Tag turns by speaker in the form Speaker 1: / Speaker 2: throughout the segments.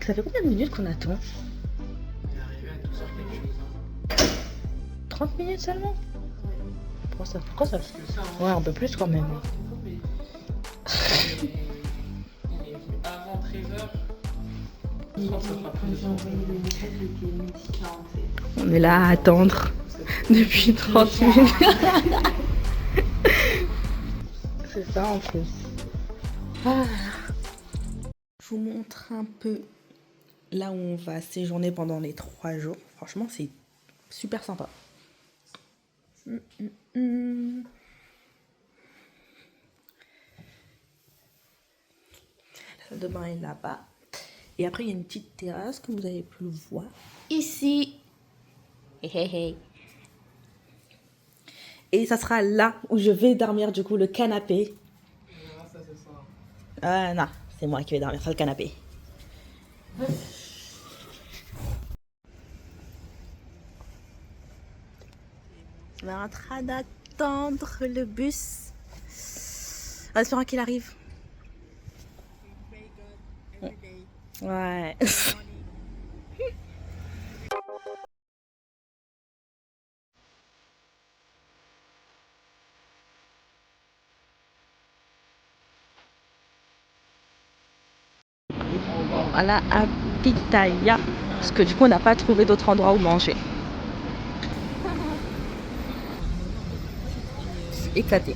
Speaker 1: Ça fait combien de minutes qu'on attend?
Speaker 2: Il est arrivé à 12h quelque chose.
Speaker 1: 30 minutes seulement? Pourquoi ça?
Speaker 2: Parce que ça, hein.
Speaker 1: Ouais, un peu plus quand même.
Speaker 2: Il est venu avant 13h. Je pense que ça fera plus de temps.
Speaker 1: On est là à attendre depuis 30 minutes. C'est ça en plus. Ah. Je vous montre un peu là où on va séjourner pendant les 3 jours. Franchement, c'est super sympa. La salle de bain est là-bas. Et après, il y a une petite terrasse que vous avez pu voir ici. Hey. Et ça sera là où je vais dormir, du coup, le canapé.
Speaker 2: Ah, ça, c'est ça.
Speaker 1: Non, c'est moi qui vais dormir sur le canapé. On est en train d'attendre le bus. En espérant qu'il arrive. Ouais. Voilà, à Pitaya. Parce que du coup, on n'a pas trouvé d'autre endroit où manger. Éclaté.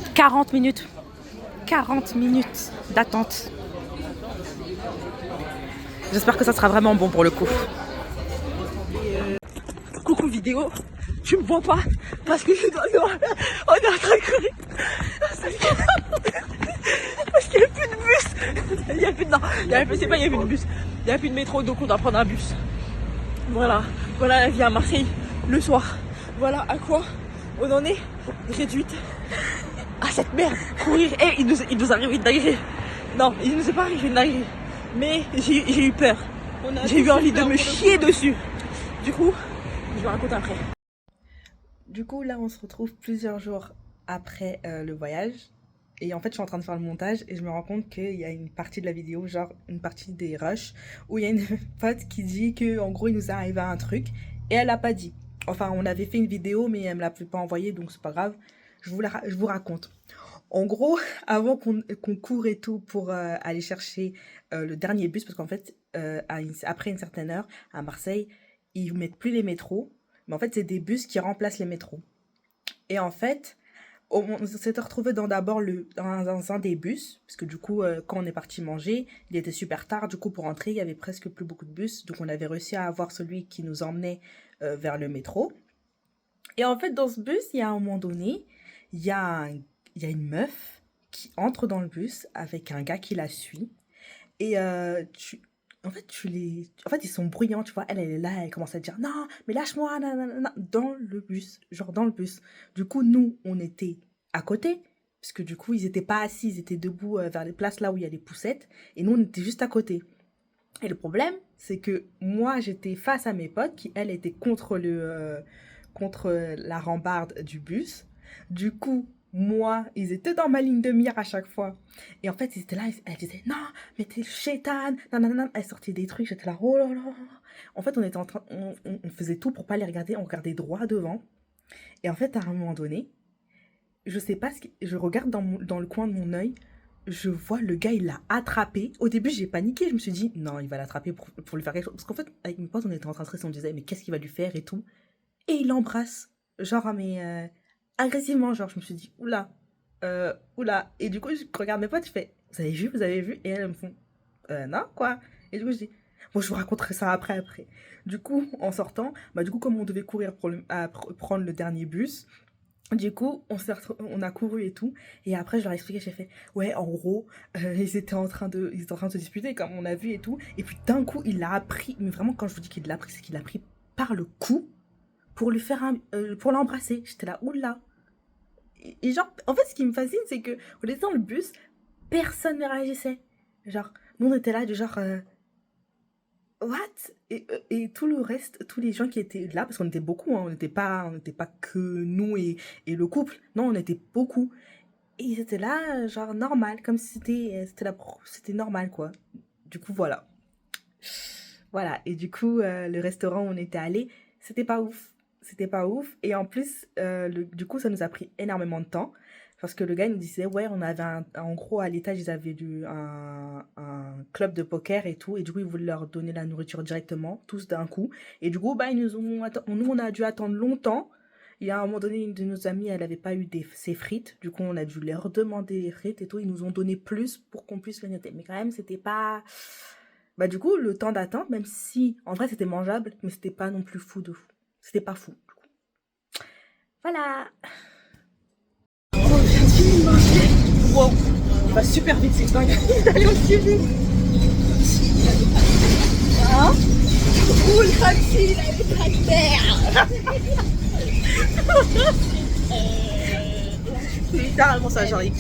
Speaker 1: « 40 minutes. 40 minutes d'attente. J'espère que ça sera vraiment bon pour le coup. Coucou vidéo. Tu me vois pas parce que je dois... On est en train de courir. Parce qu'il n'y a plus de bus. Il n'y a plus de... Non, il y a plus... C'est pas il n'y a plus de bus. Il n'y a plus de métro, donc on doit prendre un bus. Voilà. Voilà la vie à Marseille le soir. Voilà à quoi on en est réduite. Ah cette merde, courir, il nous arrive une dinguerie. Non, il nous est pas arrivé une dinguerie. Mais j'ai eu peur. J'ai eu envie de me chier dessus. Du coup, je vais raconter après. Du coup, là, on se retrouve plusieurs jours après le voyage. Et en fait, je suis en train de faire le montage et je me rends compte qu'il y a une partie de la vidéo, genre une partie des rushs, où il y a une pote qui dit qu'en gros, il nous est arrivé un truc et elle l'a pas dit. Enfin, on avait fait une vidéo, mais elle me l'a pas envoyée, donc c'est pas grave. Je vous raconte. En gros, avant qu'on court et tout pour aller chercher le dernier bus, parce qu'en fait, après une certaine heure, à Marseille, ils mettent plus les métros, mais en fait, c'est des bus qui remplacent les métros. Et en fait, on s'était retrouvé dans un des bus, parce que du coup, quand on est parti manger, il était super tard, du coup, pour rentrer, il y avait presque plus beaucoup de bus, donc on avait réussi à avoir celui qui nous emmenait vers le métro. Et en fait, dans ce bus, il y a un moment donné, il y a une meuf qui entre dans le bus avec un gars qui la suit. Et en fait, ils sont bruyants, tu vois. Elle est là, elle commence à dire non, mais lâche-moi, nanana, dans le bus, genre dans le bus. Du coup, nous, on était à côté, parce que du coup, ils étaient pas assis, ils étaient debout vers les places là où il y a les poussettes, et nous, on était juste à côté. Et le problème, c'est que moi, j'étais face à mes potes qui, elles, étaient contre la rambarde du bus. Du coup, moi, ils étaient dans ma ligne de mire à chaque fois. Et en fait, ils étaient là, elle disait non, mais t'es le chétan, nanana. Elle sortait des trucs, j'étais là, oh là là. En fait, on faisait tout pour pas les regarder, on regardait droit devant. Et en fait, à un moment donné, je sais pas je regarde dans le coin de mon œil, je vois le gars, il l'a attrapé. Au début, j'ai paniqué, je me suis dit non, il va l'attraper pour lui faire quelque chose. Parce qu'en fait, avec mes potes, on était en train de stresser, on disait mais qu'est-ce qu'il va lui faire et tout. Et il l'embrasse, genre
Speaker 3: agressivement, genre, je me suis dit, oula, oula. Et du coup, je regarde mes potes, je fais, vous avez vu? Et elles me font, non, quoi. Et du coup, je dis, bon, je vous raconterai ça après. Du coup, en sortant, bah, du coup, comme on devait courir prendre le dernier bus, du coup, on a couru et tout. Et après, je leur ai expliqué, j'ai fait, ouais, en gros, ils étaient en train de se disputer, comme on a vu et tout. Et puis d'un coup, il l'a appris. Mais vraiment, quand je vous dis qu'il l'a appris, c'est qu'il l'a pris par le cou pour lui faire pour l'embrasser. J'étais là, oula. Et genre, en fait, ce qui me fascine, c'est que on était dans le bus, personne ne réagissait. Genre, nous, on était là, du genre, what? Et tout le reste, tous les gens qui étaient là, parce qu'on était beaucoup, hein, on n'était pas que nous et le couple. Non, on était beaucoup. Et ils étaient là, genre, normal, comme si c'était normal, quoi. Du coup, voilà. Voilà. Et du coup, le restaurant où on était allé, c'était pas ouf. C'était pas ouf. Et en plus, du coup, ça nous a pris énormément de temps. Parce que le gars il nous disait, ouais, on avait en gros, à l'étage, ils avaient un club de poker et tout. Et du coup, ils voulaient leur donner la nourriture directement, tous d'un coup. Et du coup, bah, nous, on a dû attendre longtemps. Et à un moment donné, une de nos amies, elle avait pas eu ses frites. Du coup, on a dû leur demander les frites et tout. Ils nous ont donné plus pour qu'on puisse le noter. Mais quand même, c'était pas. Bah, du coup, le temps d'attente, même si en vrai c'était mangeable, mais c'était pas non plus fou de fou. C'était pas fou, du coup. Voilà.
Speaker 1: Oh, j'ai fini de manger. Wow, il va super vite, c'est dingue. Il allait aussi vite. Hein? Roule comme s'il avait pas de terre. C'est littéralement ça, genre il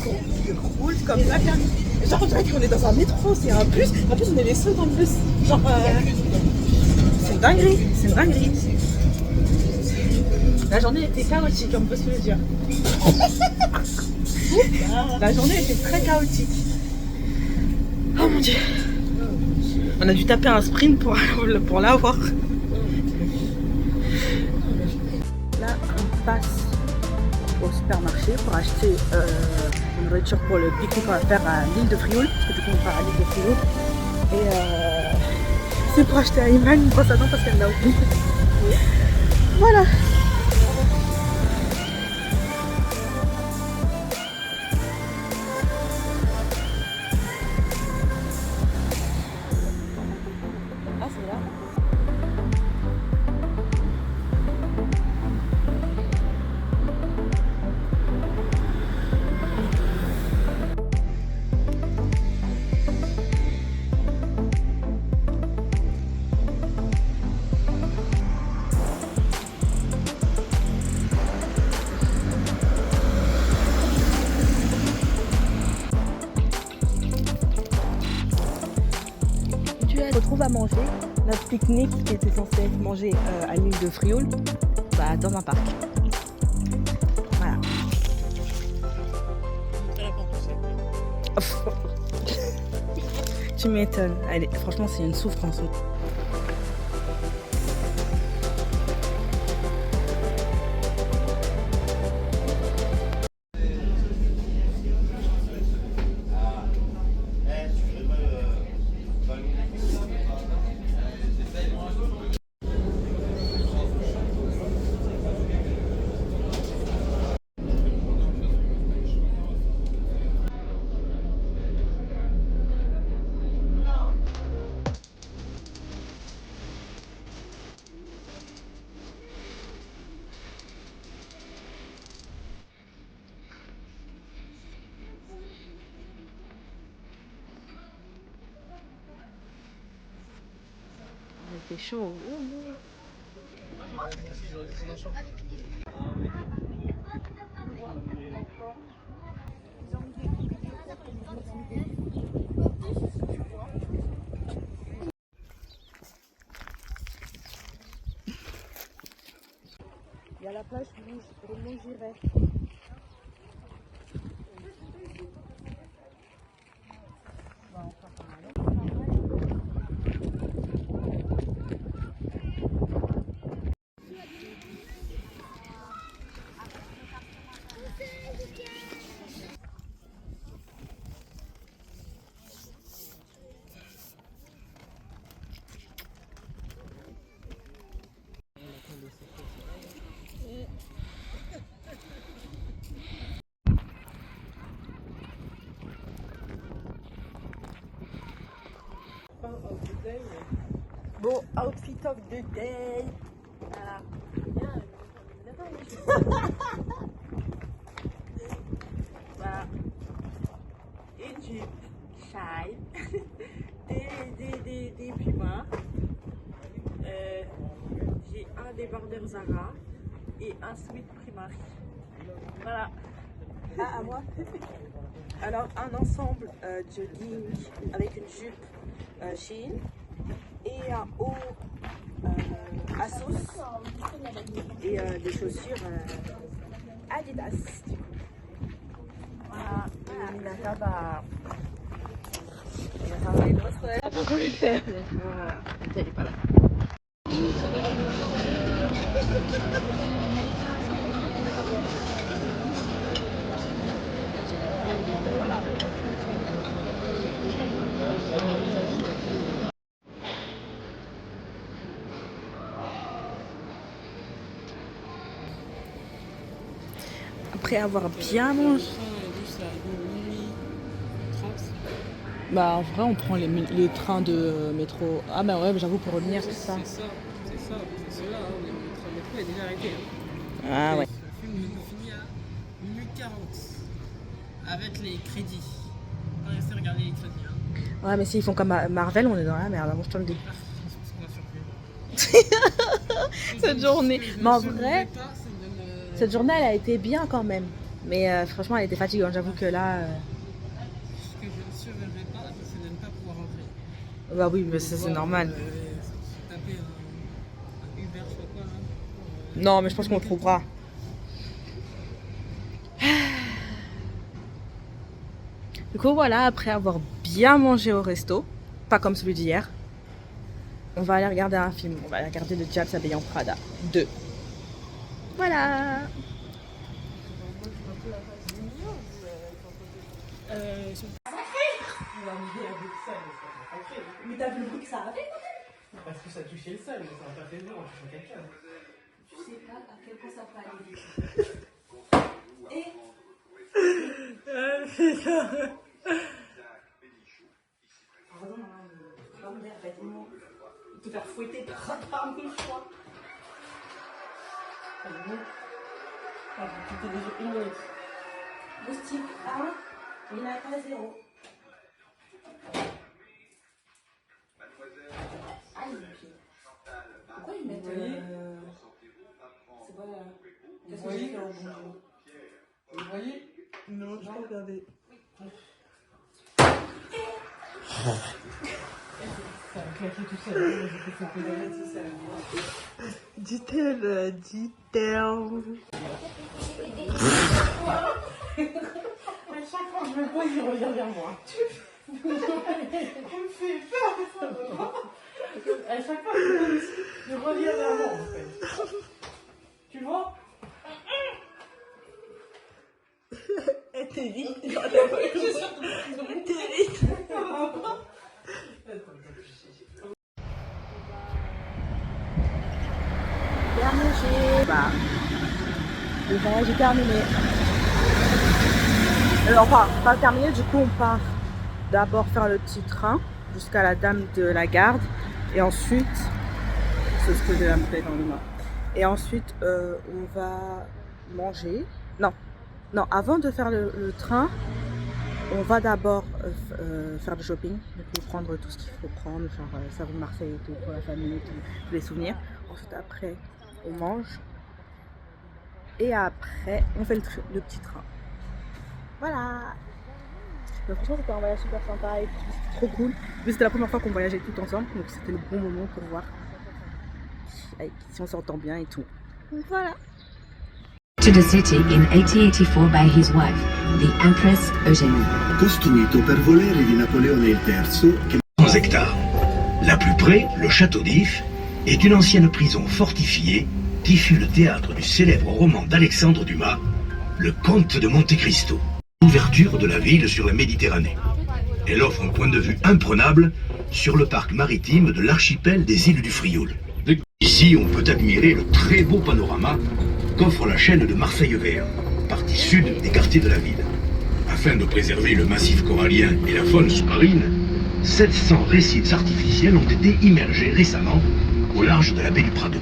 Speaker 1: roule comme ça. Genre on dirait qu'on est dans un métro, c'est un bus. En plus on est les seuls dans le bus. Genre c'est une dinguerie. La journée était chaotique, on peut se le dire. La journée était très chaotique. Oh mon dieu. On a dû taper un sprint pour l'avoir. Là, on passe au supermarché pour acheter une nourriture pour le pique-nique qu'on va faire à l'île de Frioul. Parce que du coup, on part à l'île de Frioul. Et c'est pour acheter à Iman une brosse à dents parce qu'elle l'a oublié. Voilà. Ah, c'est là. On se retrouve à manger notre pique-nique qui était censé être mangé à l'île de Frioul, bah, dans un parc. Voilà. Tu m'étonnes. Franchement, c'est une souffrance. C'est chaud. Il y a la plage Romogiret. Bon, outfit of the day. Voilà. Voilà. Une jupe shine. Des Puma. J'ai un débardeur Zara et un sweat Primark. Voilà. Ah, à moi. Alors, un ensemble jogging avec une jupe Shein et un haut Asos et des chaussures Adidas. Du coup. Voilà. Et Minata, bah. Elle va une autre. Elle est pas là. Après avoir bien mangé. Bah en vrai on prend les trains de métro. Ah bah ouais j'avoue pour revenir c'est ça.
Speaker 2: C'est ceux-là, le métro est déjà arrêté.
Speaker 1: Ah ouais.
Speaker 2: Le film finit à minute 40 avec les crédits. Pas rester regarder les crédits. Hein.
Speaker 1: Ouais mais s'ils font comme Marvel on est dans la merde, moi je te le dis.
Speaker 2: Je pense qu'on va survivre.
Speaker 1: Cette journée. Mais en vrai, cette journée elle a été bien quand même. Mais franchement elle était fatigante, j'avoue que là...
Speaker 2: Ce que je ne survivrai pas, c'est de ne pas pouvoir rentrer.
Speaker 1: Bah oui mais ça c'est normal.
Speaker 2: Taper un Uber, je sais pas quoi là.
Speaker 1: Non mais je pense qu'on le trouvera. Du coup voilà, après avoir bien mangé au resto, pas comme celui d'hier, on va aller regarder un film. On va aller regarder le Diable s'habille en Prada 2. Voilà. Mais t'as vu le bruit que ça a fait?
Speaker 2: Parce que ça touchait le sol, mais ça n'a pas fait de bruit, on touche quelqu'un.
Speaker 1: Tu sais pas à quel point ça peut aller vite. Et... Pardon, maman, l'air bêtement. Te faire fouetter par un choix. Tu t'es déjà une minute. Moustique 1, Minata 0. Ah, il est pied. Pourquoi ils mettent. C'est pas. Qu'est-ce que j'ai fait au bonjour?
Speaker 2: Vous voyez?
Speaker 1: Non, je peux regarder.
Speaker 2: Ça a claqué tout seul, j'ai fait tout seul.
Speaker 1: Dit-elle, dit-elle.
Speaker 2: À chaque fois que je me pose, il revient vers moi. Tu me fais peur. À chaque fois que je me pose, il revient vers moi en fait. Tu vois?
Speaker 1: Elle t'est vite. Elle t'est vite. Bien mangé. Bah, le voyage est terminé. Enfin, pas terminé, du coup on part d'abord faire le petit train jusqu'à la dame de la garde et ensuite, c'est ce que j'ai appelé dans le main. Et ensuite on va manger. Non, avant de faire le train, on va d'abord faire du shopping, du coup prendre tout ce qu'il faut prendre, genre savon de Marseille et tout pour la famille, tous les souvenirs. Ensuite après on mange et après on fait le petit train. Voilà. Mais franchement c'était un voyage super sympa et c'était trop cool. C'était la première fois qu'on voyageait tout ensemble, donc c'était le bon moment pour voir si on s'entend bien et tout. Donc voilà.
Speaker 4: To the city in 1884 by his wife, the Empress Eugénie.
Speaker 5: Costruito per volere di Napoleone III che
Speaker 6: 100 hectares. Là plus près, le château d'If est une ancienne prison fortifiée qui fut le théâtre du célèbre roman d'Alexandre Dumas, Le Comte de Monte Cristo. Ouverture de la ville sur la Méditerranée. Elle offre un point de vue imprenable sur le parc maritime de l'archipel des îles du Frioul. Ici, on peut admirer le très beau panorama qu'offre la chaîne de Marseille Vert, partie sud des quartiers de la ville. Afin de préserver le massif corallien et la faune sous-marine, 700 récifs artificiels ont été immergés récemment au large de la baie du Prado.